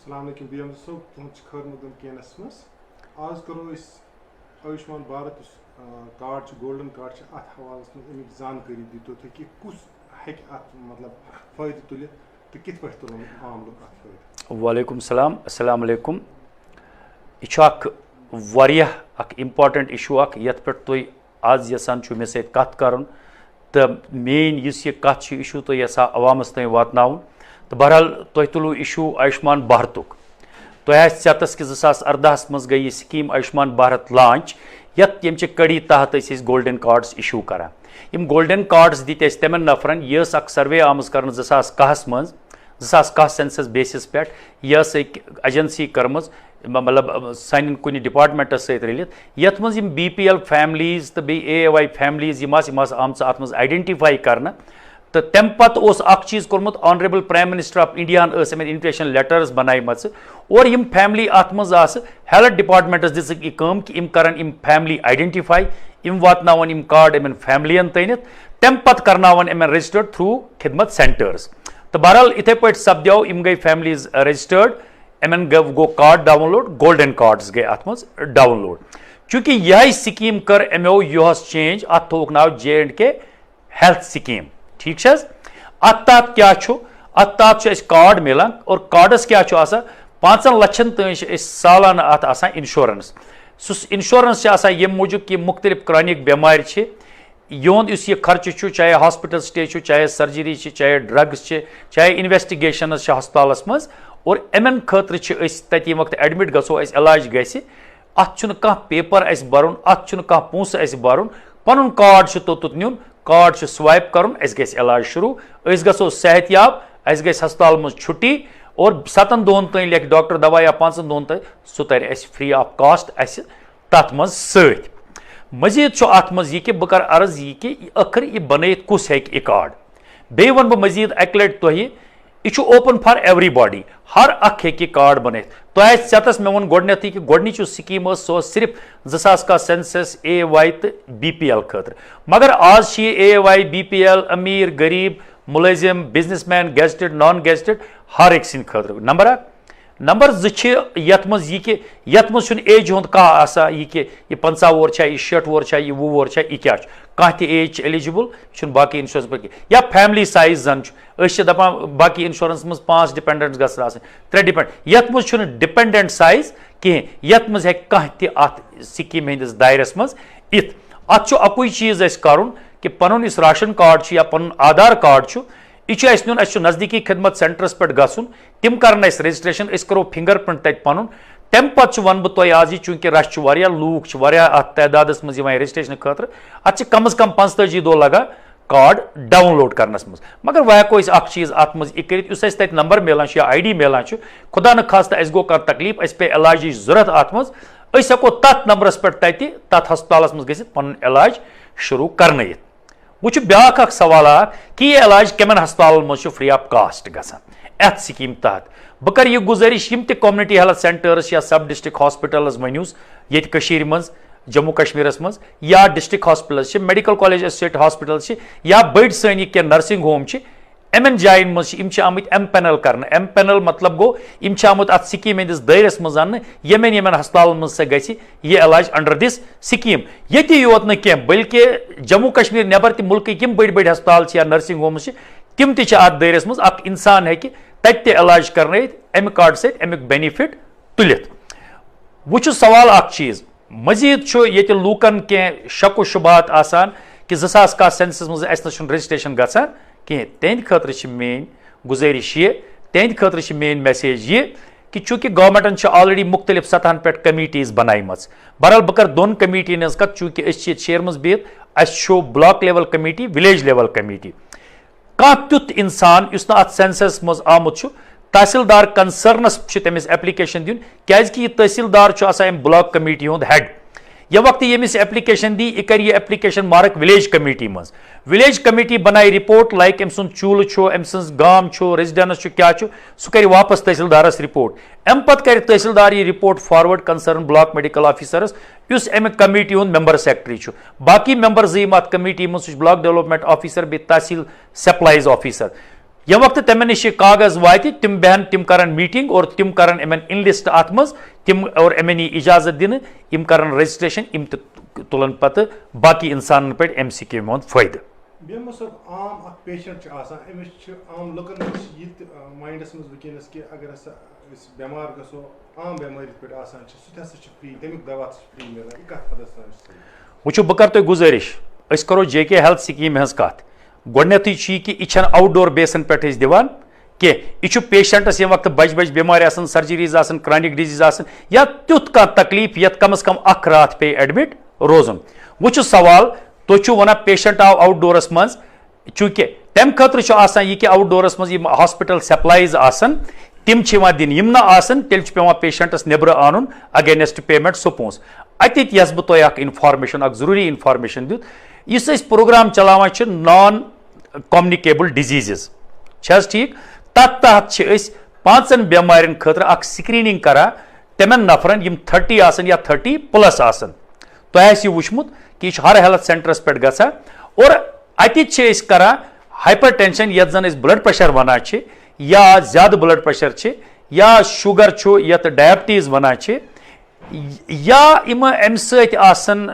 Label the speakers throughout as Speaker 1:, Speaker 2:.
Speaker 1: السلام علیکم B M صٲب تُہُنٛد چھُ خٲر مقدم کینس منٛز آز کرو أسۍ آیوشمان بھارت یُس کارڈ چھُ گولڈن کارڈ چھُ اتھ حوالس منٛز امیُک زانکٲری دِتو تُہۍ کہِ کُس ہیٚکہِ اتھ مطلب فٲیدٕ تُلِتھ تہٕ کِتھ پٲٹھۍ تُلن عام لُکھ اتھ فٲیدٕ.
Speaker 2: وعلیکم السلام السلام علیکم. یہ چھُ اکھ واریاہ اکھ امپاٹنٹ اِشوٗ اکھ یتھ پٮ۪ٹھ تُہۍ آز یژھان چھِو مےٚ سۭتۍ کتھ کرُن تہٕ میٲنۍ یُس یہِ کتھ چھِ اِشوٗ تُہۍ یژھان عوامس تام واتناوُن تہٕ بہرحال تُہۍ تُلوٗ اِشوٗ آیوشمان بھارتُک. تۄہہِ آسہِ ژٮ۪تس کہِ 2018 منٛز گٔے یہِ سکیٖم آیوشمان بھارت لانچ یتھ ییٚمہِ چہِ کڑی تحت ٲسۍ أسۍ گولڈن کارڈس اِشوٗ کران. یِم گولڈن کارڈس دِتۍ اَسہِ تِمن نفرن یہِ ٲس اکھ سروے آمٕژ کرنہٕ 2010 منٛز 2010 سینسس بیسس پٮ۪ٹھ. یہِ ٲس أکۍ ایجنسی کٔرمٕژ مطلب سانٮ۪ن کُنہِ ڈپارٹمنٹس سۭتۍ رٔلِتھ یتھ منٛز یِم BPL فیملیٖز تہٕ بیٚیہِ AAY فیملیٖز یِم آسہٕ آمژٕ اتھ منٛز آیڈینٹِفاے کرنہٕ تہٕ تمہِ پتہٕ اوس اکھ چیٖز کوٚرمُت آنریبل پرایم منسٹر آف انڈیاہن ٲس یِمن انویٹیشن لیٹرز بنایمژٕ اور یِم فیملی اتھ منٛز آسہٕ ہیلتھ ڈپارٹمنٹس دِژٕکھ یہِ کٲم کہِ یِم کرن یِم فیملی آیڈینٹِفاے یِم واتناون یِم کارڈ یِمن فیملین تانٮ۪تھ تمہِ پتہٕ کرناون یِمن رجسٹٲرڈ تھروٗ خدمت سینٹٲرٕز تہٕ بہرحال یِتھے پٲٹھۍ سپدیو یِم گٔے فیملیٖز رجسٹٲرڈ یِمن گوٚو کارڈ ڈاوُن لوڈ گولڈن کارڈٕز گٔے اتھ منٛز ڈاوُن لوڈ. چوٗنٛکہِ یِہے سکیٖم کٔر امیو یُہس چینج اتھ تھووُکھ ناو JNK ہیلتھ سکیٖم. ٹھیٖک چھِ حظ. اتھ تحت کیٛاہ چھُ اتھ تحت چھُ اَسہِ کارڈ مِلان اور کارڈس کیٛاہ چھُ آسان 5 لچھن تانۍ چھِ أسۍ سالانہٕ اتھ آسان انشورنس. سُہ انشورنس چھُ آسان ییٚمہِ موٗجوٗب کہِ مُختٔلِف کرانِک بٮ۪مارِ چھِ یِہُنٛد یُس یہِ خرچہٕ چھُ چاہے ہاسپٹل سٹے چھُ چاہے سرجری چھِ چاہے ڈرگٕز چھِ چاہے انویسٹِگیشنز چھِ ہسپتالس منٛز اور یِمن خٲطرٕ چھِ أسۍ تتہِ ییٚمہِ وقتہٕ ایڈمِٹ گژھو اَسہِ علاج گژھِ اتھ چھُنہٕ کانٛہہ پیپر اَسہِ برُن اتھ چھُنہٕ کانٛہہ پونٛسہٕ اَسہِ برُن پنُن کارڈ چھُ توٚتُتھ نیُن کارڈ چھُ سوایپ کرُن اَسہِ گژھِ علاج شروٗع أسۍ گژھو صحت یاب اَسہِ گژھِ ہسپتال منٛز چھُٹی اور 7 دۄہن تانۍ لیکھِ ڈاکٹر دوا یا 5 دۄہن تانۍ سُہ ترِ اَسہِ فرٛی آف کاسٹ اَسہِ تتھ منٛز سۭتۍ. مزیٖد چھُ اتھ منٛز یہِ کہِ بہٕ کرٕ عرض یہِ کہِ ٲخر یہِ بنٲیِتھ کُس ہیٚکہِ یہِ کارڈ. بیٚیہِ وَنہٕ بہٕ مزیٖد اکہِ لٹہِ تۄہہِ یہِ چھُ اوپن فار ایوری باڈی ہر اکھ ہیٚکہِ یہِ کارڈ بنٲیِتھ. تۄہہِ آسہِ ژٮ۪تس مےٚ ووٚن گۄڈٕنیتھٕے کہِ گۄڈٕنِچ یُس سکیٖم ٲس سۄ ٲس صرف 2010 سینسس AAY تہٕ BPL خٲطرٕ مگر آز چھِ یہِ AAY BPL امیٖر غریٖب مُلٲزِم بِزنس مین گیزٹِڈ نان گیزٹِڈ ہر أکۍ سٕنٛدِ خٲطرٕ. نمبر 1 نمبر 2 چھِ یتھ منٛز یہِ کہِ یتھ منٛز چھُنہٕ ایجہِ ہُنٛد کانٛہہ آسان یہِ کہِ یہِ 50 وُہُر چھا یہِ 60 وُہُر چھا یہِ 20 وُہُر چھا یہِ کیٛاہ چھُ کانٛہہ تہِ ایج چھِ ایلِجِبٕل یہِ چھُنہٕ باقٕے انشورنس پٲٹھۍ کینٛہہ یا فیملی سایز زن چھُ أسۍ چھِ دپان باقٕے انشورنس منٛز 5 ڈِپینڈنٹس گژھن آسٕنۍ 3 ڈِپینڈ یتھ منٛز چھُنہٕ ڈِپینڈنٹ سایز کِہینۍ یتھ منٛز ہیٚکہِ کانٛہہ تہِ اتھ سکیٖم ہٕنٛدِس دایرس منٛز یِتھ. اتھ چھُ اکُے چیٖز اَسہِ کرُن کہِ پنُن یُس راشن کارڈ چھُ یا پنُن آدھار کارڈ چھُ یہِ چھُ اَسہِ نیُن اَسہِ چھُ نزدیٖکی خدمت سینٹرس پٮ۪ٹھ گژھُن تِم کرن اَسہِ رجسٹریشن أسۍ کرو فنگر پرنٹ تتہِ پنُن تمہِ پتہٕ چھُ ونہٕ بہٕ تۄہہِ آز یہِ چوٗنٛکہِ رش چھُ واریاہ لوٗکھ چھِ واریاہ اتھ تعدادس منٛز یِوان رجسٹریشن خٲطرٕ اتھ چھِ کم از کم 45 دۄہ لگان کارڈ ڈاوُن لوڈ کرنس منٛز مگر وۄنۍ ہٮ۪کو أسۍ اکھ چیٖز اتھ منٛز یہِ کٔرِتھ یُس اَسہِ تتہِ نمبر مِلان چھُ یا ID مِلان چھُ خۄدا نہٕ خاستہٕ اَسہِ گوٚو کانٛہہ تکلیٖف اَسہِ پیٚیہِ علاجٕچ ضوٚرتھ اتھ منٛز أسۍ ہٮ۪کو تتھ نمبرس پٮ۪ٹھ تتہِ تتھ ہسپتالس منٛز گٔژھِتھ پنُن علاج شروٗع کرنٲیِتھ. وۄنۍ چھُ بیاکھ اکھ سوال اکھ کہِ یہِ علاج کمن ہسپتالن منٛز چھُ فرٛی آف کاسٹ گژھان اتھ سکیٖم تحت. بہٕ کرٕ یہِ گُزٲرِش یِم تہِ کومنٹی ہیلتھ سینٹٲرٕس یا سب ڈسٹرکٹ ہاسپٹلز ؤنِوس ییٚتہِ کٔشیٖرِ منٛز جموں کشمیٖرس منٛز یا ڈسٹرکٹ ہاسپٹلز چھِ میڈیکل کالیج ایسوسیٹ ہاسپٹلز چھِ یا بٔڑۍ سٲنۍ یہِ کینٛہہ نرسنگ ہوم چھِ یِمن جاین منٛز چھِ یِم چھِ آمٕتۍ MPanel کرنہٕ MPanel مطلب گوٚو یِم چھِ آمٕتۍ اتھ سکیٖم ہٕنٛدِس دٲیرس منٛز اننہٕ یِمن ہسپتالن منٛز سۄ گژھِ یہِ علاج انڈر دِس سکیٖم. ییٚتہِ یوت نہٕ کینٛہہ بٔلکہِ جموں کشمیٖر نٮ۪بر تہِ مُلکٕکۍ یِم بٔڑۍ بٔڑۍ ہسپتال چھِ یا نرسنگ ہومز چھِ تِم تہِ چھِ اتھ دٲیرس منٛز اکھ انسان ہیٚکہِ تتہِ تہِ علاج کرنٲیِتھ امہِ کارڈ سۭتۍ امیُک بینِفٹ تُلِتھ. وۄنۍ چھُ سوال اکھ چیٖز مزیٖد چھُ ییٚتہِ لوٗکن کینٛہہ شک و شُبہات آسان کہِ 2010 سینسس منٛز اَسہِ نہ چھُنہٕ رجسٹریشن گژھان کینٛہہ تِہنٛدِ خٲطرٕ چھِ میٲنۍ گُزٲرِش یہِ تِہنٛدِ خٲطرٕ چھِ میٲنۍ میسیج یہِ کہِ چوٗنٛکہِ گورمنٹن چھِ آلریڈی مُختٔلِف سطحن پٮ۪ٹھ کمیٖٹیٖز بنایمژ بہرحال بہٕ کرٕ 2 کمیٖٹین ہٕنٛز کتھ چوٗنٛکہِ أسۍ چھِ ییٚتہِ شیرمٕژ بِہِتھ اَسہِ چھُ block level committee village level committee. کانٛہہ تیُتھ اِنسان یُس نہٕ اتھ سینسس منٛز آمُت چھُ تحصیلدار کنسرنس چھُ تٔمِس ایپلِکیشن دیُن کیازِ کہِ یہِ تحصیلدار چھُ آسان امہِ بلاک کمیٖٹی ہُنٛد ہیڈ. ییٚمہِ وقتہٕ ییٚمِس ایپلِکیشن دی یہِ کرِ یہِ ایپلِکیشن مارک وِلیج کمیٖٹی منٛز وِلیج کمیٖٹی بنایہِ رِپورٹ لایک أمۍ سُنٛد چوٗلہٕ چھُ أمۍ سٕنٛز گام چھُ ریزڈنس چھُ کیٛاہ چھُ سُہ کرِ واپس تحصیلدارس رِپورٹ امہِ پتہٕ کرِ تحصیلدار یہِ report forward concern block medical officers یُس امہِ کمیٖٹی ہُنٛد ممبر سیکٹری چھُ. باقٕے ممبر زٕ یِم اتھ کمیٖٹی منٛز سُہ چھُ بلاک ڈیولپمنٹ آفیسر بیٚیہِ تحصیل سپلایز آفیسر یم وقت تمن نش کاغذ وات تم بہن تم کرن میٹنگ اور تم کرن امن انلسٹ ات مز تم اور امن اجازت دن یم کرن رجسٹریشن یم تلن پتہ باقی انسانن پہ ام سکیم ہند فائدہ.
Speaker 1: بیمو صاحب عام اخ پیشنٹ امس عام لکن یہ مائنڈس مز ونکس کہ اگر ہسا بیمار گھو عام بیماری پہ آسان سہ فری تمیک دوا فری ملان یہ کت حدس تام
Speaker 2: وچھو بہ کر تہ گزارش اس کرو جے کے ہیلتھ سکیم ہز کت گۄڈنیتھٕے چھُ یہِ کہِ یہِ چھنہٕ آوُٹ ڈور بیسن پٮ۪ٹھ أسۍ دِوان کینٛہہ یہِ چھُ پیشنٹس ییٚمہِ وقتہٕ بجہِ بجہِ بٮ۪مارِ آسان سرجریٖز آسان کرانِک ڈِزیٖز آسان یا تیُتھ کانٛہہ تکلیٖف یتھ کم از کم اکھ راتھ پیٚیہِ ایڈمِٹ روزُن. وۄنۍ چھُ سوال تُہۍ چھِو ونان پیشنٹ آو آوُٹ ڈورس منٛز چوٗنٛکہِ تمہِ خٲطرٕ چھُ آسان یہِ کہِ آوُٹ ڈورس منٛز یِم ہاسپِٹل سپلایز آسان تِم چھِ یِوان دِنہٕ یِم نہٕ آسان تیٚلہِ چھُ پیٚوان پیشنٹس نیبرٕ انُن اگینسٹ پیمنٹ سُہ پونٛسہٕ. اتیٚتھ یژھٕ بہٕ تۄہہِ اکھ انفارمیشن اکھ ضروٗری انفارمیشن دیُت یُس أسۍ پروگرام چلاوان چھِ نان communicable diseases چھَ ٹھیک تتھ تحت أسۍ 5 بیمارن خٲطرٕ اکھ سکریننگ کران تمن نفرن یم 30 آسن یا 30+ آسن. تۄہہِ آسہِ وٕچھمُت کہِ یہِ چھُ ہر ہیلتھ سینٹرس پٮ۪ٹھ گژھان اور اتیٚتھ چھِ أسۍ کران ہایپر ٹینشن یتھ زن أسۍ بلڈ پریشر ونان چھِ یا زیادٕ بلڈ پریشر چھِ یا شُگر چھُ یتھ ڈایبٹیٖز ونان چھِ یا یِم امہِ سۭتۍ آسان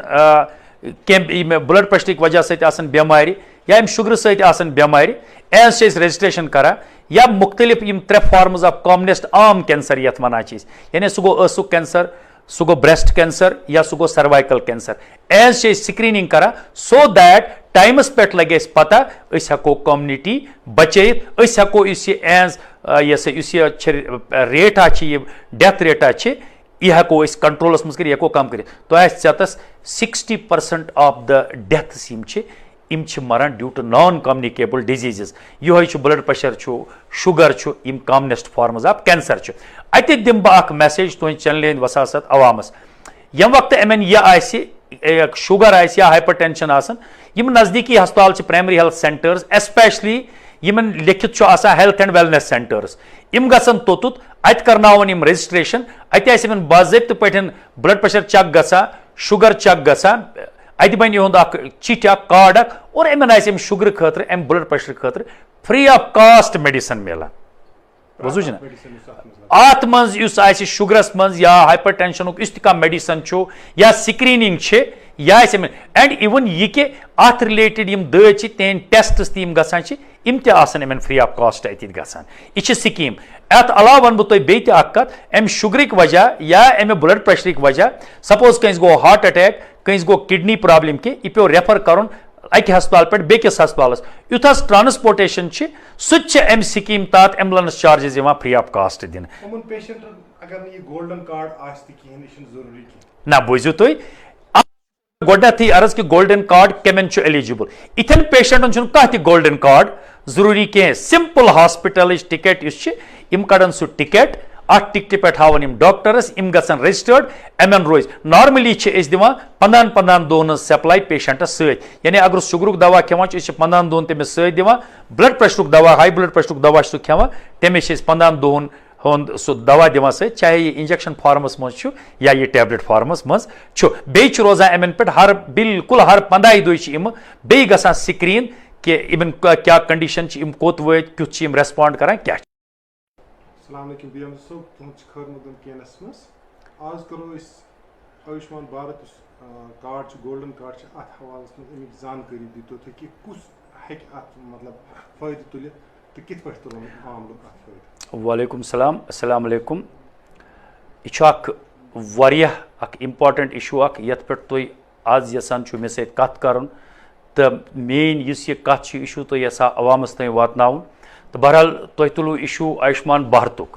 Speaker 2: کینٛہہ بلڈ پریشرٕکۍ وجہ سۭتۍ آسان بٮ۪مارِ یا یم شُگرٕ سۭتۍ آسان بٮ۪مارِ ایز چھِ أسۍ رجسٹریشن کران یا مختلف یم 3 فارمز آف کامنیسٹ عام کینسر یتھ ونان چھِ أسۍ یعنی سُہ گوٚو ٲسُک کینسر سُہ گوٚو برٛیسٹ کینسر یا سُہ گوٚو سروائکل کینسر ایز چھِ أسۍ سکریٖننگ کران سو دیٹ ٹایمس پٮ۪ٹھ لگہِ اَسہِ پتہ أسۍ ہٮ۪کو کومنٹی بچٲیِتھ أسۍ ہٮ۪کو یُس یہِ ایز یُس یہِ ریٹا چھِ یہِ ڈیتھ ریٹا چھِ یہِ ہٮ۪کو أسۍ کنٹرولس منٛز کٔرِتھ یہِ ہٮ۪کو کم کٔرِتھ. تۄہہِ آسہِ ژےٚ 60% آف د ڈیتھس یم چھِ یم چھِ مران ڈیوٗ ٹو نان کامنِکیبل ڈِزیٖزز یِہوے چھُ بلڈ پریشر چھُ شُگر چھُ یم کامنیسٹ فارمز آف کینسر چھُ. اتیٚتھ دِمہٕ بہٕ اکھ میسیج تُہنٛدِ چینلہِ ہٕنٛدۍ وساست عوامس ییٚمہِ وقتہٕ یِمن یہِ آسہِ شُگر آسہِ یا ہایپر ٹینشن آسان یم نزدیٖکی ہسپتال چھِ پرایمری ہیلتھ سینٹٲرٕز ایسپیشلی یمن لیکھِتھ چھُ آسان health and wellness centres M گژھن توٚتُتھ اتہِ کرناون یم رجسٹریشن اتہِ آسہِ یِمن باضٲبطہٕ پٲٹھۍ بلڈ پریشر چیک گژھان شُگر چیک گژھان اتہِ بنہِ یِہُنٛد اکھ چِٹھۍ اکھ کارڈ اکھ اور یِمن آسہِ امہِ شُگرٕ خٲطرٕ امہِ بلڈ پریشر خٲطرٕ فری آف کاسٹ میڈِسن ملان. بوٗزوٕ چھُنہ اتھ منٛز یُس آسہِ شُگرس منٛز یا ہایپر ٹینشنُک یُس تہِ کانٛہہ میڈِسن چھُ یا سکریٖننگ چھِ یا آسہِ یِمن اینڈ اِوٕن یہِ کہِ اتھ رِلیٹڈ یم دٲدۍ چھِ تِہنٛدۍ ٹیسٹس تہِ یم گژھان چھِ یم تہِ آسن یِمن فری آف کاسٹ اتیٚتھ گژھان. یہِ چھِ سکیٖم. اتھ علاوٕ ونہٕ بہٕ تۄہہِ بیٚیہِ تہِ اکھ کتھ امہِ شُگرٕکۍ وجہ یا امہِ بلڈ پریشرٕکۍ وجہ سپوز کٲنٛسہِ گوٚو ہارٹ اٹیک کٲنٛسہِ گوٚو کڈنی پرابلم کینٛہہ یہِ پیٚو ریفر کرُن اکہِ ہسپتال پٮ۪ٹھ بیٚکِس ہسپتالس یُتھ حظ ٹرانسپوٹیشن چھِ سُہ تہِ چھِ امہِ سکیٖم تحت ایمبولینس چارجز یِوان فری آف کاسٹ دِنہٕ. نہ بوٗزِو تُہۍ گۄڈنیتھٕے عرض کہِ گولڈن کارڈ کمن چھُ ایلیجبل یِتھٮ۪ن پیشنٹن چھُنہٕ کانٛہہ تہِ گولڈن کارڈ ضروٗری کینٛہہ سمپل ہاسپٹلٕچ ٹکٹ یُس چھِ یِم کڑن سُہ ٹکٹ اتھ ٹکٹہِ پٮ۪ٹھ ہاوان یِم ڈاکٹرس یِم گژھن رجسٹٲرڈ یِمن روزِ نارملی چھِ أسۍ دِوان 15 دۄہن ہٕنٛز سپلاے پیشنٹس سۭتۍ یعنی اگر شُگرُک دوا کھٮ۪وان چھِ أسۍ چھِ 15 دۄہن تٔمِس سۭتۍ دِوان بلڈ پریشرُک دوا ہاے بلڈ پریشرُک دوا چھُ سُہ کھٮ۪وان تٔمِس چھِ أسۍ 15 دۄہن ہُنٛد سُہ دوا دِوان سۭتۍ چاہے یہِ انجیکشن فارمس منٛز چھُ یا یہِ ٹیبلِٹ فارمس منٛز چھُ. بیٚیہِ چھُ روزان یِمن پٮ۪ٹھ بالکل ہر 15 دۄہہِ چھِ یِم بیٚیہِ گژھان سکریٖن کہ یِمن کیٛاہ کنڈیشن چھِ یِم کوٚت وٲتۍ کیُتھ چھِ یِم ریسپونڈ کران کیٛاہ چھِ.
Speaker 1: السلام علیکم بی ایم صٲب تُہُنٛد چھُ خٲر مقدم منٛز آز کرو أسۍ آیوٗشمان بھارت یُس کارڈ چھُ گولڈن کارڈ چھُ اتھ حوالس منٛز امیِچ زانکٲری دیٖتو تُہۍ کہِ کُس ہیٚکہِ اتھ مطلب فٲیدٕ تُلِتھ تہٕ کِتھ پٲٹھۍ تُلن عام لُکھ اتھ فٲیدٕ.
Speaker 2: وعلیکم السلام السلام علیکم. یہِ چھُ اکھ واریاہ اکھ امپارٹنٹ اِشوٗ اکھ یتھ پٮ۪ٹھ تُہۍ آز یژھان چھُو مےٚ سۭتۍ کتھ کرُن تہٕ میٲنۍ یُس یہِ کتھ چھِ اِشوٗ تُہۍ یژھان عوامس تام واتناوُن تہٕ بہرحال تۄہہِ تُلوٗ اِشوٗ آیوٗشمان بھارتُک.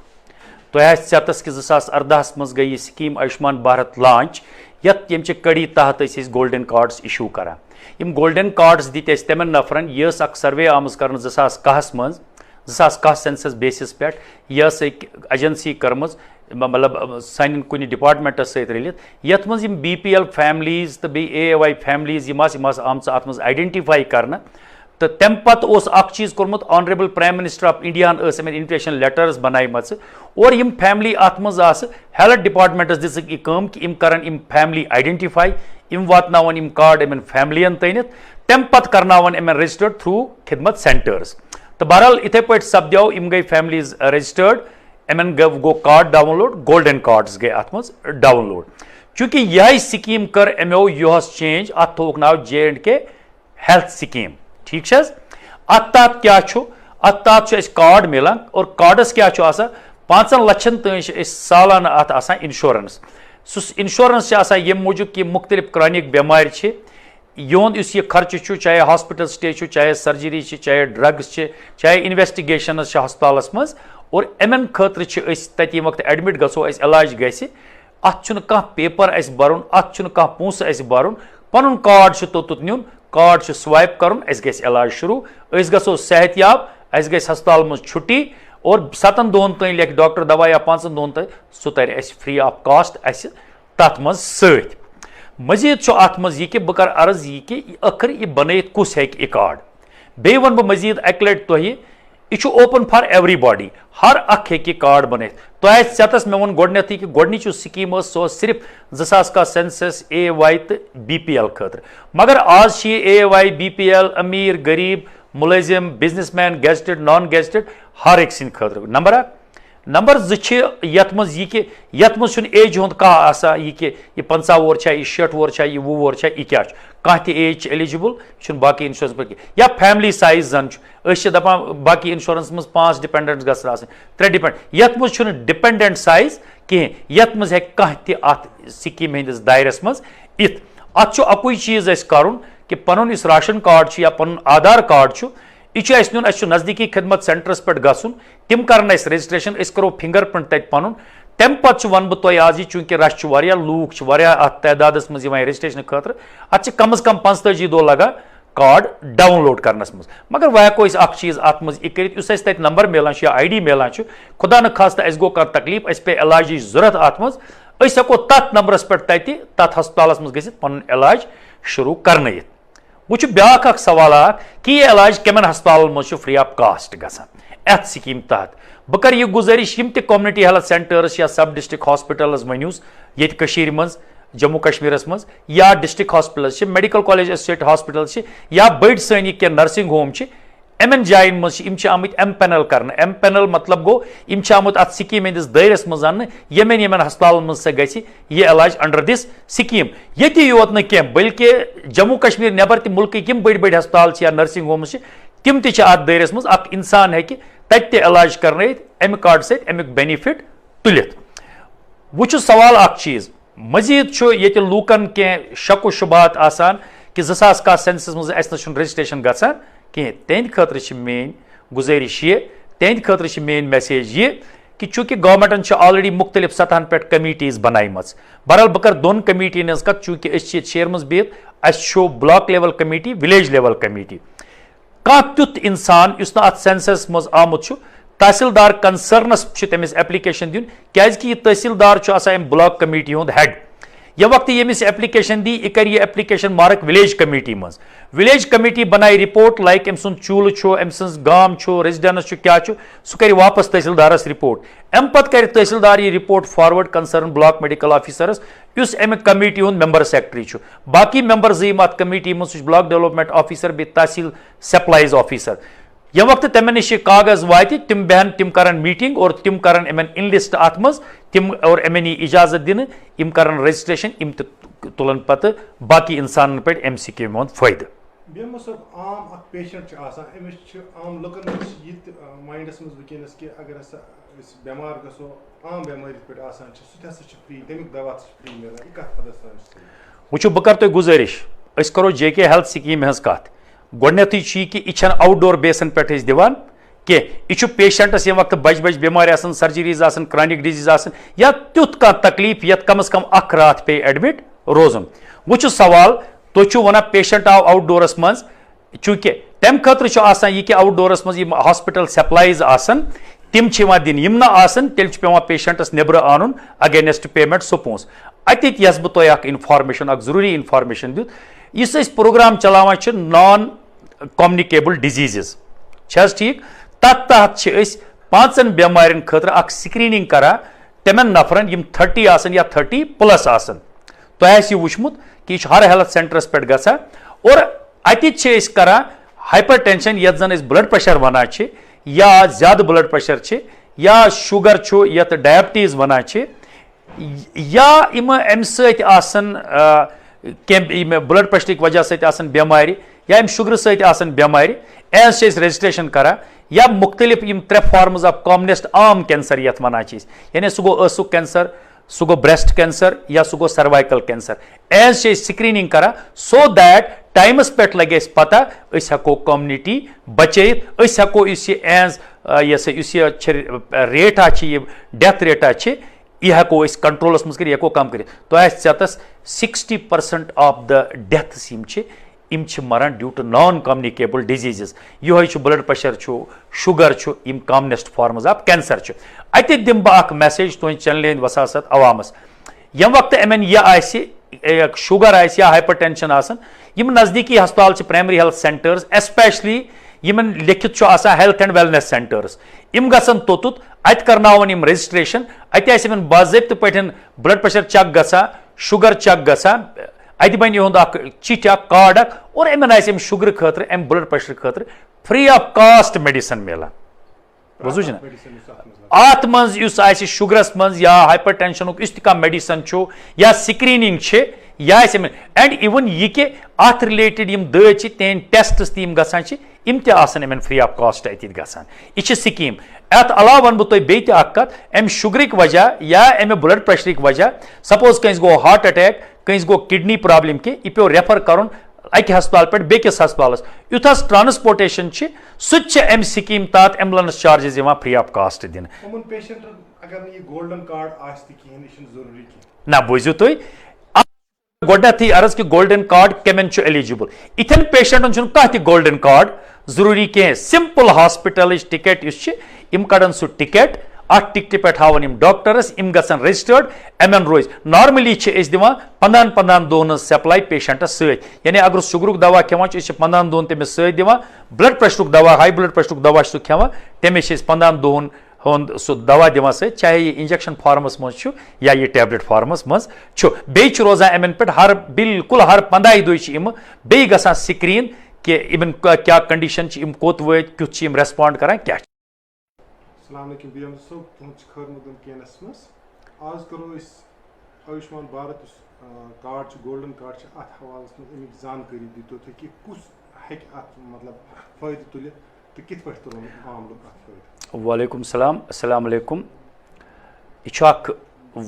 Speaker 2: تۄہہِ آسہِ ژٮ۪تس کہِ 2018 منٛز گٔے یہِ سکیٖم آیوٗشمان بھارت لانچ یتھ ییٚمہِ چہِ کڑی تحت ٲسۍ أسۍ گولڈن کارڈس اِشوٗ کران. یِم گولڈن کارڈس دِتۍ اَسہِ تِمن نفرن یہِ ٲس اکھ سروے آمٕژ کرنہٕ 2010 منٛز 2010 سینسس بیسس پٮ۪ٹھ یہِ ٲس أکۍ ایجنسی کٔرمٕژ مطلب سانٮ۪ن کُنہِ ڈپارٹمنٹس سۭتۍ رٔلِتھ یتھ منٛز یِم BPL فیملیٖز تہٕ بیٚیہِ AAY فیملیٖز یِم آسہٕ آمژٕ اتھ منٛز آیڈینٹِفاے کرنہٕ تہٕ تمہِ پتہٕ اوس اکھ چیٖز کوٚرمُت honourable prime minister of India ہن ٲس یِمن انویٹیشن لیٹرز بنایمژٕ اور یِم فیملی اتھ منٛز آسہٕ ہیلتھ ڈپارٹمنٹس دِژٕکھ یہِ کٲم کہِ یِم کرن یِم فیملی آیڈینٹِفاے یِم واتناون یِم کارڈ یِمن فیملین تانٮ۪تھ تمہِ پتہٕ کرناون یِمن رجسٹٲرڈ تھروٗ خدمت سینٹٲرٕز. تو بہرحال اتھے پٲٹھۍ سپدیو یم گئی فیملیز رجسٹرڈ یمن گو card download golden cards گئی ات مز ڈاؤن لوڈ چونکہ یہ سکیم کر امیو یہس چینج ات تھوک ناو J&K ہیلتھ سکیم ٹھیک چھ ات تحت کیا ات تحت اس کارڈ ملان اور کارڈس کیا آسان 5 لچھن تین سالانہ ات آسان انشورنس سہ انشورنس یہ موجود کہ مختلف کرانک بیمار یہند اس یہ خرچہ چاہے ہاسپٹل سٹے چاہے سرجری چاہے ڈرگس چاہے انویسٹیگیشنز ہسپتالس مز اور امن خاطر تتی وقت ایڈمٹ گھو علاج گھس ات پیپر اس برن ات پونسہ اس برن پن کارڈ توت نیون کارڈ سوائپ کرن اس گھس علاج شروع اس گھو صحت یاب اس گھس ہسپتال مز چھٹی اور 7 دہن تین لکھ ڈاکٹر دوا یا 5 دہن تین سہ تر اس فری آف کاسٹ اس تت مز ست مزید ات مز یہ کہ بہ کر عرض یہ کہ ٲخر یہ بنائت کس ہیکہ یہ کارڈ بیٚیہِ ون بہ مزید اکہ لٹہ تۄہہِ یہ اوپن فار ایوری باڈی ہر اخ ہیکہ کارڈ بنائت تۄہہِ آسہِ ژےٚ مےٚ ووٚن گۄڈنیتھٕے کہ گۄڈنِچ سکیٖم ٲس سۄ ٲس صرف 2000 سینسس AY تہٕ BPL خٲطرٕ مگر آز چھِ یہِ AY BPL امیر غریب ملٲزم بزنس مین گیزٹڈ نان گیزٹڈ ہر أکۍ سٕنٛدِ خٲطرٕ نمبر 1 نمبر 2 چھِ یتھ منٛز یہِ کہ یتھ منٛز چھُنہٕ ایج ہُنٛد کانٛہہ آسان یہِ کہ یہِ 50 وُہُر چھا یہِ 60 وُہُر چھا یہِ 20 وُہُر چھا یہِ کیٛاہ چھُ کانٛہہ تہِ ایج چھِ ایلیجبل یہِ چھُنہٕ باقٕے انشورنس پٲٹھۍ کینٛہہ یا فیملی سایز زن چھُ أسۍ چھِ دپان باقٕے انشورنس منٛز 5 ڈِپینڈنٹس گژھن آسٕنۍ 3 ڈِپینڈ یتھ منٛز چھُنہٕ ڈِپینڈنٹ سایز کینٛہہ یتھ منٛز ہیٚکہِ کانٛہہ تہِ اتھ سکیٖم ہٕنٛدِس دایرس منٛز یِتھ اتھ چھُ اکُے چیٖز اَسہِ کرُن کہ پنُن یُس راشن کارڈ چھُ یا پنُن آدھار کارڈ چھُ یہ اَسہِ نیُن اَسہِ چھُ نزدیٖکی خدمت سینٹرس پٮ۪ٹھ گژھُن تِم کرن اَسہِ رجسٹریشن أسۍ کرو فنگر پرنٹ تتہِ پنُن تمہِ پتہٕ چھُ ونہٕ بہٕ تۄہہِ آز یہِ چوٗنٛکہِ رش چھُ واریاہ لوٗکھ چھِ واریاہ اتھ تعدادس منٛز یِوان رجسٹریشن خٲطرٕ اتھ چھِ کم از کم 45 دۄہ لگان کارڈ ڈاؤن لوڈ کرنس منٛز مگر وۄنۍ ہٮ۪کو أسۍ اکھ چیٖز اتھ منٛز یہِ کٔرِتھ یُس اَسہِ تتہِ نمبر ملان چھُ یا ID ملان چھُ خدا نہٕ خاستہٕ اَسہِ گوٚو کانٛہہ تکلیٖف اَسہِ پیٚیہِ علاجٕچ ضروٗرت اتھ منٛز أسۍ ہٮ۪کو تتھ نمبرس پٮ۪ٹھ تتہِ تتھ ہسپتالس منٛز گٔژھِتھ پنُن علاج شروٗع کرنٲیِتھ وۄنۍ چھُ بیٛاکھ اکھ سوال اکھ کہ یہِ علاج کمن ہسپتالن منٛز چھُ فری آف کاسٹ گژھان اتھ سکیٖم تحت بہٕ کرٕ یہِ گُزٲرِش یِم تہِ کومنٹی ہیلتھ سینٹرس یا سب ڈسٹرکٹ ہاسپٹلز ؤنِوس ییٚتہِ کٔشیٖرِ منٛز جموں کشمیرس منٛز یا ڈسٹرکٹ ہاسپٹلز چھِ میڈیکل کالیج ایسوسیٹ ہاسپٹل چھِ یا بٔڑۍ سٲنی کینٛہہ نرسنگ ہوم چھِ یِمن جاین منٛز چھِ یِم چھِ آمٕتۍ M-Panel کرنہٕ M-Panel مطلب گوٚو یِم چھِ آمٕتۍ اتھ سکیٖم ہٕنٛدِس دٲیرس منٛز اننہٕ یِمن ہسپتالن منٛز سۄ گژھِ یہِ علاج انڈر دِس سکیٖم ییٚتی یوت نہٕ کینٛہہ بلکہِ جموں کشمیٖر نٮ۪بر تہِ مُلکٕکۍ یِم بٔڑۍ بٔڑۍ ہسپتال چھِ یا نرسنگ ہومز چھِ تِم تہِ چھِ اتھ دٲیرس منٛز اکھ انسان ہیٚکہِ تتہِ تہِ علاج کرنٲیِتھ امہِ کارڈ سۭتۍ امیُک بینِفٹ تُلِتھ وۄنۍ چھُ سوال اکھ چیٖز مزید چھُ ییٚتہِ لوٗکن کینٛہہ شک و شُبہات آسان کہ 2010 سینسس منٛز اَسہِ نہ چھُنہٕ رجسٹریشن گژھان کینٛہہ تِہنٛدِ خٲطرٕ چھِ میٲنۍ گُزٲرِش یہِ تِہنٛدِ خٲطرٕ چھِ میٲنۍ میسیج یہِ کہ چوٗنٛکہِ گورمنٹن چھِ آلریڈی مختلف سطحن پٮ۪ٹھ کمیٹیٖز بنایمژ بہرحال بہٕ کرٕ 2 کمیٹین ہٕنٛز کتھ چوٗنٛکہِ أسۍ چھِ ییٚتہِ شہرٕ منٛز بِہِتھ اَسہِ چھُ block level committee village level committee کانٛہہ تیُتھ انسان یُس نہٕ اتھ سینسس منٛز آمُت چھُ تحصیلدار کنسرنس چھُ تٔمِس ایپلِکیشن دیُن کیازِ کہِ یہِ تحصیلدار چھُ آسان امہِ بلاک کمیٹی ہُنٛد ہیڈ ییٚمہِ وقتہٕ ییٚمِس ایپلِکیشن دی یہِ کرِ یہِ ایپلِکیشن مارک ولیج کمیٹی منٛز ولیج کمیٹی بنایہِ رِپورٹ لایک أمۍ سُنٛد چوٗلہٕ چھُ أمۍ سٕنٛز گام چھُ ریزڈنس چھُ کیاہ چھُ سُہ کرِ واپس تحصیلدارس رِپورٹ امہِ پتہٕ کرِ تحصیلدار یہِ report forward concern block medical officers یُس امہِ کمیٹی ہُنٛد ممبر سیکرٹری چھُ باقٕے ممبرز یِم اتھ کمیٹی منٛز سُہ چھُ بلاک ڈیولپمنٹ آفیسر بیٚیہِ تحصیل سپلایز آفیسر ییٚمہِ وقتہٕ تِمن نِش یہِ کاغذ واتہِ تِم بیٚہن تِم کرن میٖٹنگ اور تِم کرن یِمن انلسٹ اتھ منٛز تِم اور یِمن یی اجازت دِنہٕ یِم کرن رجسٹریشن یِم تہِ تُلن پتہٕ باقٕے انسانن پٮ۪ٹھ امہِ سکیٖمہِ ہُنٛد فٲیدٕ
Speaker 1: بیٚیہِ صٲب عام اکھ پیشنٹ چھُ آسان أمِس چھُ عام لُکن منٛز چھِ یہِ تہِ ماینڈس منٛز وٕنکیٚنس کہِ اگر ہسا أسۍ بٮ۪مار گژھو عام بٮ۪مٲرِ پٮ۪ٹھ آسان چھِ سُہ تہِ ہسا چھُ فری تمیُک دوا تہِ چھُ فری مِلان یہِ کتھ حدس تام چھُ
Speaker 2: وٕچھِو بہٕ کرٕ تۄہہِ گُزٲرِش أسۍ کرو JK ہیلتھ سکیٖم ہٕنٛز کتھ گۄڈنیتھٕے چھُ یہِ کہِ یہِ چھنہٕ آوُٹ ڈور بیسن پٮ۪ٹھ أسۍ دِوان کینٛہہ یہِ چھُ پیشنٹس ییٚمہِ وقتہٕ بجہِ بجہِ بٮ۪مارِ آسان سرجریٖز آسان کرانِک ڈِزیٖز آسان یا تیُتھ کانٛہہ تکلیٖف یتھ کم از کم اکھ راتھ پیٚیہِ ایڈمِٹ روزُن وۄنۍ چھُ سوال تُہۍ چھِو ونان پیشنٹ آو آوُٹ ڈورس منٛز چوٗنٛکہِ تمہِ خٲطرٕ چھُ آسان یہِ کہِ آوُٹ ڈورس منٛز یِم ہاسپٹل سپلایز آسان تِم چھِ یِوان دِنہٕ یِم نہٕ آسان تیٚلہِ چھُ پیٚوان پیشنٹس نٮ۪برٕ انُن اگینسٹ پیمنٹ سُہ پونٛسہٕ اتیٚتھ یژھٕ بہٕ تۄہہِ اکھ انفارمیشن اکھ ضروٗری انفارمیشن دیُت یُس أسۍ پروگرام چلاوان چھِ نان کومنِکیبل ڈِزیٖزز چھِ حظ ٹھیٖک تتھ تحت چھِ أسۍ 5 بٮ۪مارٮ۪ن خٲطرٕ اکھ سکریٖنِنگ کران تِمن نفرن یِم 30 آسان یا 30+ آسان تۄہہِ آسہِ یہِ وٕچھمُت کہِ یہِ چھُ ہر ہیلتھ سینٹرس پٮ۪ٹھ گژھان اور اتیٚتھ چھِ أسۍ کران ہائپر ٹینشن یتھ زن اس بلڈ پریشر ونان چھ یا زیادہ بلڈ پریشر چھ یا شوگر چھ یتھ ڈائبٹیز ونان چھ یا ام ست آسن بلڈ پریشر کی وجہ ست آسن بیمار یا ام شوگر ست آسن بیمار ایز چھ رجسٹریشن کران یا مختلف یم 3 فارمز آف کامنسٹ عام کینسر یتھ ونان چھ یعنی سہ گو ٲسُک کینسر سہ گو بریسٹ کینسر یا سہ گو سروائکل کینسر ایز چھ سکریننگ کران سو دیٹ ٹائمس پہ لگے اس پتہ اس ہکو کمنٹی بچیت اس ہکو اس ایز اس ریٹ یہ ڈیتھ ریٹ یہ ہکو اس کنٹرولس مز کر یہ ہکو کم کر تو ژےٚ 60% آف دا ڈیتھس یم مران due to non communicable diseases یہ بلڈ پریشر شوگر یم کامنسٹ فارمز آف کینسر اتہ دم بہ اخ میسیج تہ چینل ہند وساست عوامس یم وقت امن یہ شوگر یا ہائپر ٹینشن آسان یم نزدیکی ہسپتال پرائمری ہیلتھ سینٹرز ایسپیشلی یمن لکھت ہیلتھ اینڈ ویلنس سینٹرز یم گژھن توٚتُت اتہ کرناون یم رجسٹریشن اتہ آسہِ باضابطہ پٲٹھۍ بلڈ پریشر چیک گژھان شوگر چیک گژھان اتہ بن یہ چٹھ کارڈ اور امن آم شوگر خاطر ام بلڈ پریشر خاطر فری آف کاسٹ میڈیسن ملان بوزو نا ات مز شوگرس مز یا ہائپر ٹینشن اس تہ میڈیسن یا سکریننگ یا اینڈ ایون یہ کہ ات رلیٹڈ یم دٲدۍ تہند ٹیسٹس تم گژھان یم تہ آسن امن فری آف کاسٹ ات گژھان یہ سکیم ات علاوہ ون بہ تہ بیٚیہِ تہِ اکھ کتھ ام شوگرک وجہ یا ام بلڈ پریشرک وجہ سپوز کنس گو ہارٹ اٹیک کنس گو کڈنی پرابلم کی یہ پیو ریفر کرن اکہ ہسپتال پہ بیکس ہسپتالس یوتھس ٹرانسپورٹیشن سہ ام سکیم تحت ambulance charges free of cost دن نہ بوزیو تھی گۄڈنیتھٕے عرض کہ گولڈن کارڈ کمن ایلیجبل اتھن پیشنٹن چھُنہٕ کانٛہہ تہِ گولڈن کارڈ ضروری کینٛہہ سمپل ہاسپٹلچ ٹکٹ اس یم کڑن سہ ٹکٹ ات ٹکٹہ پہ ہاون یم ڈاکٹرس یم گژھن رجسٹرڈ امن روز نارملی دِوان 15 دۄہن ہٕنٛز سپلائی پیشنٹس سۭتۍ یعنی اگر شُگرُک دوا کھٮ۪وان چھِ 15 دۄہن تٔمِس سۭتۍ دِوان بلڈ پریشرُک دوا ہائی بلڈ پریشرُک دوا چھُ سُہ کھٮ۪وان تٔمِس چھِ 15 دۄہن ہُنٛد سُہ دوا دِوان سۭتۍ چاہے یہ انجیکشن فارمس منٛز چھُ یا یہ ٹیبلٹ فارمس منٛز چھُ بیٚیہِ چھُ روزان امن پٮ۪ٹھ ہر بالکل ہر 15 دۄہہِ چھِ یِم بیٚیہِ گژھان سکریٖن کہ یِمن کیٛاہ کنڈیشن چھِ یِم کوٚت وٲتۍ کیُتھ چھِ یِم ریسپونڈ کران کیٛاہ چھِ.
Speaker 1: السلام علیکم بی ایم صٲب تُہُنٛد چھُ خٲر مقدم کینس منٛز آز کرو أسۍ آیوشمان بھارت یُس کارڈ چھُ گولڈن کارڈ چھُ اتھ حوالس منٛز امیُک زانکٲری دِتو تُہۍ کہ کُس ہیٚکہِ اتھ مطلب فٲیدٕ تُلِتھ تہٕ کِتھ پٲٹھۍ تُلن عام لُکھ اتھ فٲیدٕ.
Speaker 2: وعلیکم السلام السلام علیکم یہ چھُ اکھ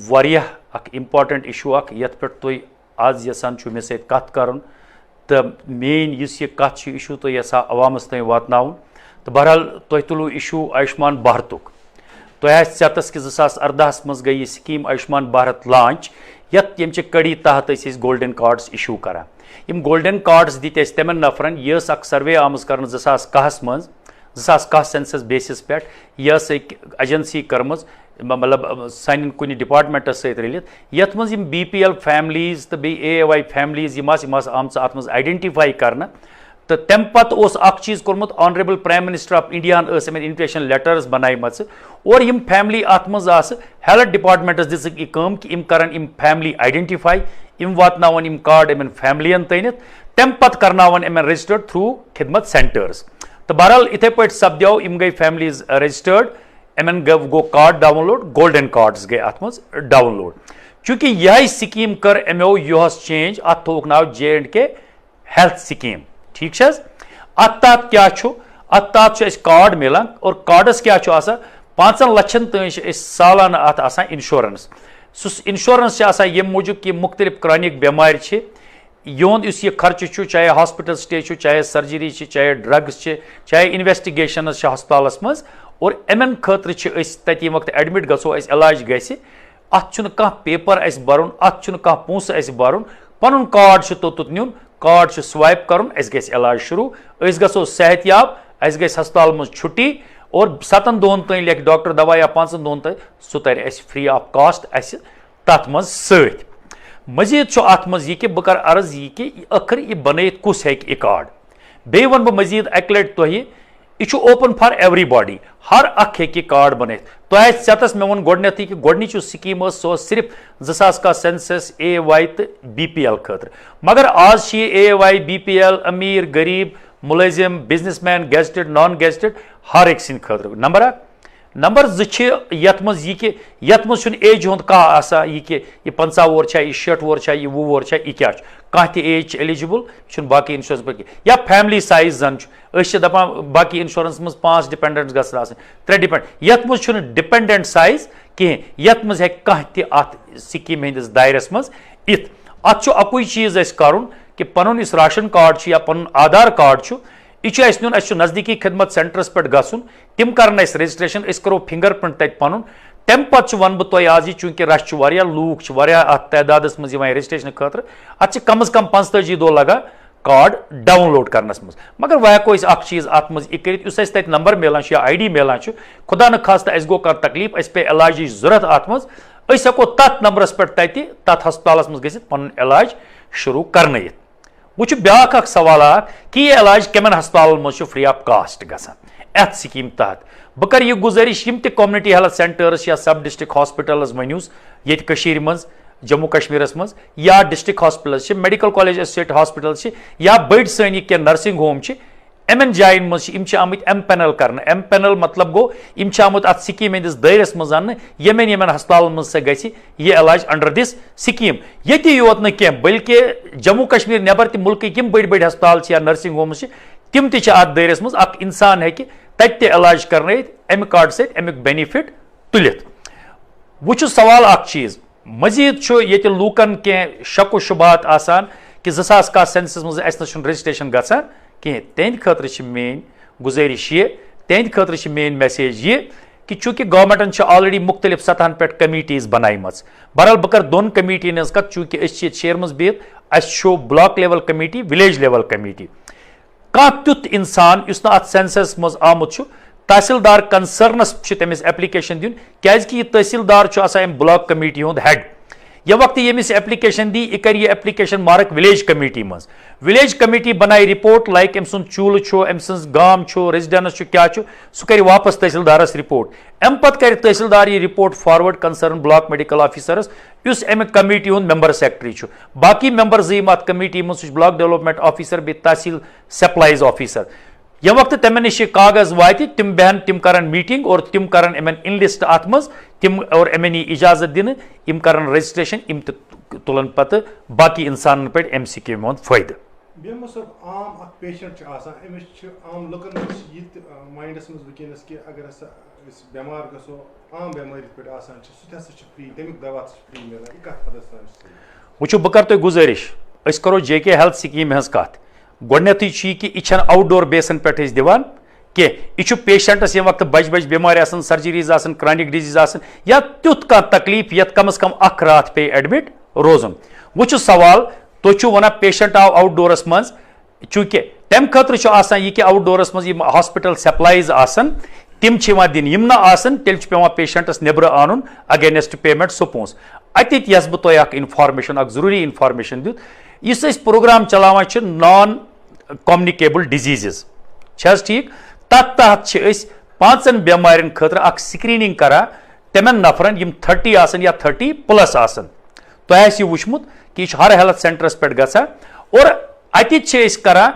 Speaker 2: واریاہ اکھ امپارٹنٹ ایشوٗ اکھ یتھ پٮ۪ٹھ تُہۍ آز یژھان چھُو مےٚ سۭتۍ کتھ کرُن تہٕ مین یُس یہ کتھ چھُ ایشوٗ تُہۍ یژھان عوامس تام واتناوُن تہٕ بہرحال تُہۍ تُلوٗ ایشوٗ آیوشمان بھارتُک تۄہہِ آسہِ ژٮ۪تس کہ 2018 منٛز گٔے یہِ سکیٖم آیوشمان بھارت لانچ یتھ ییٚمچہِ کڑی تحت أسۍ گولڈن کارڈس ایشوٗ کران یم گولڈن کارڈس دِتۍ اَسہِ تِمن نفرن یہِ ٲس اکھ سروے آمٕژ کرنہٕ 2010 منٛز 2010 سینسس بیسس پٮ۪ٹھ یہِ ٲس أکۍ ایجنسی کٔرمٕژ مطلب سانٮ۪ن کُنہِ ڈپارٹمنٹس سۭتۍ رٔلِتھ یتھ منٛز یم BPL فیملیز تہٕ بیٚیہِ AAY فیملیز یم آسہٕ آمژٕ اتھ منٛز آیڈینٹِفاے کرنہٕ تہٕ تمہِ پتہٕ اوس اکھ چیٖز کوٚرمُت honourable prime minister of India ہن ٲس یِمن انویٹیشن لیٹرز بنایمژٕ اور یم فیملی اتھ منٛز آسہٕ ہیلتھ ڈپارٹمنٹس دِژٕکھ یہِ کٲم کہ یم کرن یم فیملی آیڈینٹِفاے یم واتناون یم کارڈ یِمن فیملین تانٮ۪تھ تمہِ پتہٕ کرناون یِمن رجسٹرڈ تھروٗ خدمت سینٹرز تہٕ بہرحال یِتھے پٲٹھۍ سپدیو یم گٔے فیملیز رجسٹرڈ یِمن گوٚو card download golden cards گٔے اتھ منٛز ڈاوُن لوڈ چوٗنٛکہِ یِہے سکیٖم کٔر امیو یُہس چینج اتھ تھووُکھ ناو JNK ہیلتھ سکیٖم ٹھیٖک چھِ حظ اتھ تحت کیٛاہ چھُ اتھ تحت چھُ اَسہِ کارڈ مِلان اور کارڈس کیٛاہ چھُ آسان 5 لچھن تانۍ چھِ أسۍ سالانہٕ اتھ آسان انشورنس سُہ انشورنس چھُ آسان ییٚمہِ موٗجوٗب کہ مختلف کرانِک بٮ۪مارِ چھِ یِہُنٛد یُس یہِ خرچہٕ چھُ چاہے ہاسپٹل سٹے چھُ چاہے سرجری چھِ چاہے ڈرگز چھِ چاہے انویسٹِگیشنز چھِ ہسپتالس منٛز اور امن خٲطرٕ چھِ أسۍ تتہِ ییٚمہِ وقتہٕ ایڈمٹ گژھو اَسہِ علاج گژھِ اتھ چھُنہٕ کانٛہہ پیپر اَسہِ برُن اتھ چھُنہٕ کانٛہہ پونٛسہٕ اَسہِ برُن پنُن کارڈ چھُ توٚتُت نیُن کارڈ چھُ سوایپ کرُن اَسہِ گژھِ علاج شروٗع أسۍ گژھو صحت یاب اَسہِ گژھِ ہسپتال منٛز چھُٹی اور 7 دۄہن تانۍ لیکھِ ڈاکٹر دوا یا 5 دۄہن تانۍ سُہ ترِ اَسہِ فری آف کاسٹ اَسہِ تتھ منٛز سۭتۍ مزیٖد چھُ اتھ منٛز یہِ کہِ بہٕ کرٕ عرض یہِ کہِ ٲخر یہِ بنٲیِتھ کُس ہیٚکہِ یہِ کارڈ بیٚیہِ ونہٕ بہٕ مزیٖد اکہِ لٹہِ تۄہہِ یہ چھُ اوپن فار ایوری باڈی ہر اکھ ہیٚکہِ یہِ کارڈ بنٲیِتھ تۄہہِ آسہِ ژٮ۪تس مےٚ ووٚن گۄڈنیتھٕے کہِ گۄڈنِچ یُس سکیٖم ٲس سۄ ٲس صرف 2010 سینسس AAY تہٕ BPL خٲطرٕ مگر آز چھِ یہِ AAY BPL أمیٖر غریٖب ملازم بزنس مین گیزٹڈ نان گیزٹڈ ہر ایک سند خاطر نمبر 1 نمبر 2 یت مز یہ کہ یت مز ایج ہند کھا آسا یہ کہ یہ 50 وور چھا یہ 60 وور چھا یہ 20 وور چھا یہ کیا کھانا تہ ایج ایلیجبل چھ باقی انشورنس پہ یا فیملی سائز زن دپان باقی انشورنس مز 5 ڈپینڈنٹ گھن آسن 3 ڈپینڈ یت مز ڈپینڈنٹ سائز کہیں یت مز ہیکہ کانٛہہ تہ ات سکیم ہندس دائرس مز ات ات اکوئی چیز اس کرن کہ پن اس راشن کارڈ یا پن آدھار کارڈ یہ نیون اس نزدیکی خدمت سینٹرس پہ گھن تم کرن اس رجسٹریشن اس کرو فنگر پرنٹ تت پن تم پتہ ون بہ تہ آج چونکہ رش لوک ات تعداد مز رجسٹریشن خاطر ات کم از کم 45 دہ لگان کارڈ ڈاؤن لوڈ کرنس مز مگر وہ ہیکو اخ چیز ات مز یہ کرت اس تت نمبر ملان یا آئی ڈی ملان خدا نخواستہ اس گو کر تکلیف اس پہ علاج ضرورت ات مز اس ہیکو تت نمبرس پہ تت ہسپتالس مز گژھِتھ پن علاج شروع کرنٲیِتھ وہ بیاکھ اخ سوال کہ یہ علاج کمن ہسپتالن مز فری آف کاسٹ گژھان ات سکیم تحت بہ کر یہ گزارش یم تہ کمیونٹی ہیلتھ سینٹرس یا سب ڈسٹرکٹ ہاسپٹلز ونیوس یہ کشیر مز جموں کشمیرس مز یا district hospitals medical college associate hospitals یا بڑ سن یہ نرسنگ ہوم امن جائن مز آمت ایم پینل کرنے ایم پینل مطلب گو آمت ات سکیم ہندس دائرس مز ان یمن ہسپتالن مز گژھِ یہ علاج انڈر دس سکیم یہ یوت نہ بلکہ جموں کشمیر نبر تہ ملک یم بڑ بڑ ہسپتال یا نرسنگ ہومز تم تہ ات دائرس مز اخ انسان ہیکہ تت تہ علاج کرنٲیِتھ امہ کارڈ سۭتۍ امیُک بینیفٹ تُلِتھ وٕ سوال اخ چیز مزید یہ لوکن کی شک و شبہات آسان کہ 2010 سینسس مز اس رجسٹریشن گژھان کہیں تہند خاطر مین گزارش یہ تہند خاطر مین میسیج یہ کہ چونکہ گورنمنٹن آلریڈی مختلف سطحن پہ کمیٹیز بنائم بہرحال بہ کر دون کمیٹین ہز کت چونکہ شیر مز بہت اس block level committee village level committee کانٛہہ تیُتھ انسان اس ات سینسس مز آمت تحصیلدار کنسرنس تمس ایپلکیشن دین کیازکہ یہ تحصیلدار آسان بلاک کمیٹی ہند ہیڈ یہ وقت یمس ایپلکیشن دی یہ کر یہ ایپلکیشن مارک ولیج کمیٹی مز ولیج کمیٹی بنائے رپورٹ لائک ام سن چولہ ام سن گام ریزیڈنس کیا سہ کر واپس تحصیلدارس رپورٹ ام پتہ کر تحصیلدار یہ report forward concerned block medical officers اس امہ کمیٹی ہند ممبر سیکٹری باقی ممبرز ات کمیٹی مز بلاک ڈیولپمنٹ آفیسر بی تحصیل سپلائز آفیسر یم وقت تمن نش کاغذ واتہ تم بہن تم کرن میٹنگ اور تم کرن امن ان لسٹ ات مز تم اور امن اجازت دن ام کرن رجسٹریشن ام تلن پتہ باقی انسانن پہ ام سکیم ہند فائدہ
Speaker 1: بیمہ صاحب عام اخ پیشنٹ آسان امس عام لکن یہ مائنڈس مز ونکس کہ اگر ہسا بیمار گھو عام بیماری پہ آسان سہ ہسا فری تمیک دوا فری ملان یہ کت حدس تام
Speaker 2: وچھو بہ کر تہ گزارش اس کرو جے کے ہیلتھ سکیم ہز کت گۄڈنیتھٕے چھُ یہِ کہِ یہِ چھنہٕ آوُٹ ڈور بیسن پٮ۪ٹھ أسۍ دِوان کینٛہہ یہِ چھُ پیشنٹس ییٚمہِ وقتہٕ بجہِ بجہِ بٮ۪مارِ آسان سرجریٖز آسان کرانِک ڈِزیٖز آسان یا تیُتھ کانٛہہ تکلیٖف یتھ کم از کم اکھ راتھ پیٚیہِ ایڈمِٹ روزُن وۄنۍ چھُ سوال تُہۍ چھِو ونان پیشنٹ آو آوُٹ ڈورس منٛز چوٗنٛکہِ تمہِ خٲطرٕ چھُ آسان یہِ کہِ آوُٹ ڈورس منٛز یِم ہاسپِٹل سپلایز آسان تِم چھِ یِوان دِنہٕ یِم نہٕ آسان تیٚلہِ چھُ پیٚوان پیشنٹس نٮ۪برٕ انُن اگینسٹ پیمنٹ سپونس اتٮ۪تھ یژھٕ بہٕ تۄہہِ اکھ انفارمیشن اکھ ضروٗری انفارمیشن دیُت یُس أسۍ پروگرام چلاوان چھِ نان communicable diseases ٹھیک تت تحت 5 بیمارن خاطر اخ سکریننگ کران تمن نفرن یم 30 آسن یا 30 پلس آسن تہ آسہِ وچھمت کہ یہ ہر ہیلتھ سینٹرس پہ گژھان اور اتھ کران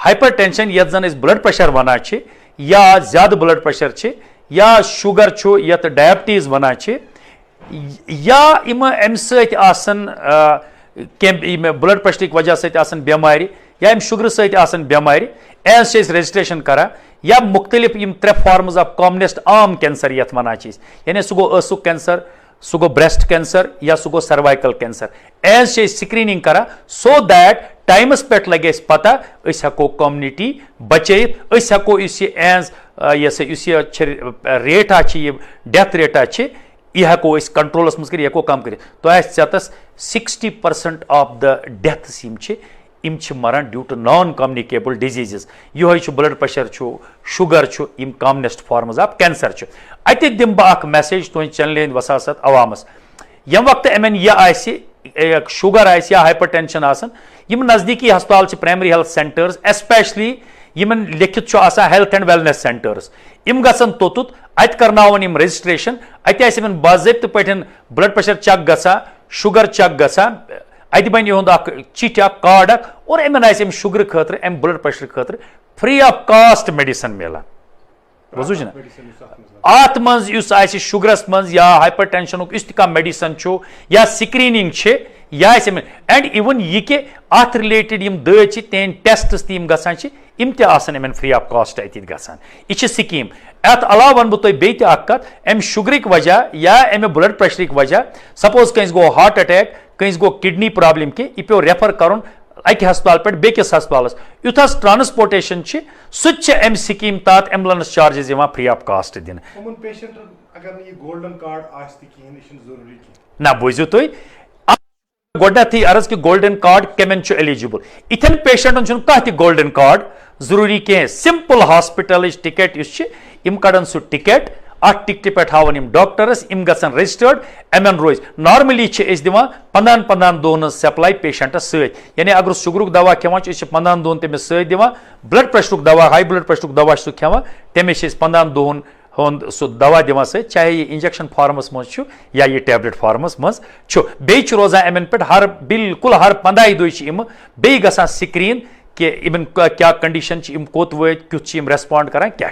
Speaker 2: ہائپر ٹینشن یتھ زن بلڈ پریشر ونان یا زیادہ بلڈ پریشر یا شوگر یتھ ڈائبٹیز ونان یا ام ست بلڈ پریشرک وجہ ستھ بیمار یا ام شُگر ستھ بیمار ایز رجسٹریشن کران یا مختلف یم 3 فارمز آف کامنسٹ عام کینسر یتھ ونان یعنی سہ گو ٲسُک کینسر سہ گو بریسٹ کینسر یا سہ گو سروائکل کینسر ایز سکریننگ کران سو دیٹ ٹائمس پہ لگہ اس پتہ اس ہیکو کمنٹی بچائت اس ہیکو اس ایز اس ریٹ یہ ڈیتھ ریٹ یہ ہیکو اس کنٹرولس مز کر یہ ہیکو کم کر تو ژےٚ 60% آف دا ڈیتھس یم مران due to non communicable diseases یہ بلڈ پریشر شوگر یم کامنسٹ فارمز آف کینسر اتھ دم بہ اخ میسیج تہذ چینل ہند وساست عوامس یم وقت امن یہ شوگر یا ہائپر ٹینشن یم نزدیکی ہسپتال پرائمری ہیلتھ سینٹرز ایسپیشلی یمن لکھت ہیلتھ اینڈ ویلنس سینٹرز یم گھن توٚتُتھ ات کرناون یم رجسٹریشن ات باضابطہ پٲٹھۍ بلڈ پریشر چیک گژھان شوگر چیک گژھان ات بن چٹھ کارڈ اور امن آم شُگر خاطر ام بلڈ پریشر خاطر فری آف کاسٹ میڈیسن ملان بوزھ نا ات مز شُگرس مز یا ہائپر ٹینشنک اس تہ میڈیسن یا سکریننگ یا اینڈ ایون یہ کہ ات رلیٹڈ دٲدۍ تہند ٹیسٹس تم گھان تم فری آف کاسٹ ات گھان یہ سکیم ات علاوہ ون بہ تہ بیٚیہِ تہِ اکھ کتھ ام شُگرک وجہ یا امہ بلڈ پریشرک وجہ سپوز کنس گو ہارٹ اٹیک کنس گو کڈنی پرابلم کی یہ پیو ریفر کرن اکہ ہسپتال پہ بیکس ہسپتالس یوتھس ٹرانسپورٹیشن سہ ام سکیم تحت ambulance charges free of cost دن نہ بوزو تھی گۄڈنیتھٕے عرض کہ گولڈن کارڈ کمن ایلیجبل اتھن پیشنٹن کانٛہہ تہِ گولڈن کارڈ ضروری کی سمپل ہاسپٹل ٹکٹ کڑن سہ ٹکٹ ات ٹکٹہ پہ ہاون ڈاکٹرس گھن رجسٹرڈ امن روز نارملی دِوان 15 دۄہن سپلائی پیشنٹس ست یعنی اگر شُگرُک دوا کھیوان 15 دۄہن تمس ست دِوان بلڈ پریشرُک دوا ہائی بلڈ پریشرُک دوا سہ کھیوان تمس 15 دۄہن ہُنٛد سُہ دوا دِوان ست چاہے یہ انجیکشن فارمس مز یا یہ ٹیبلٹ فارمس مز بیٚیہِ چھُ روزان امن پہ بالکل ہر 15 دۄہ بیٚیہِ گژھان سکرین کہ کیا کنڈیشن کوٚت وٲتۍ کیُتھ ریسپونڈ کران کیا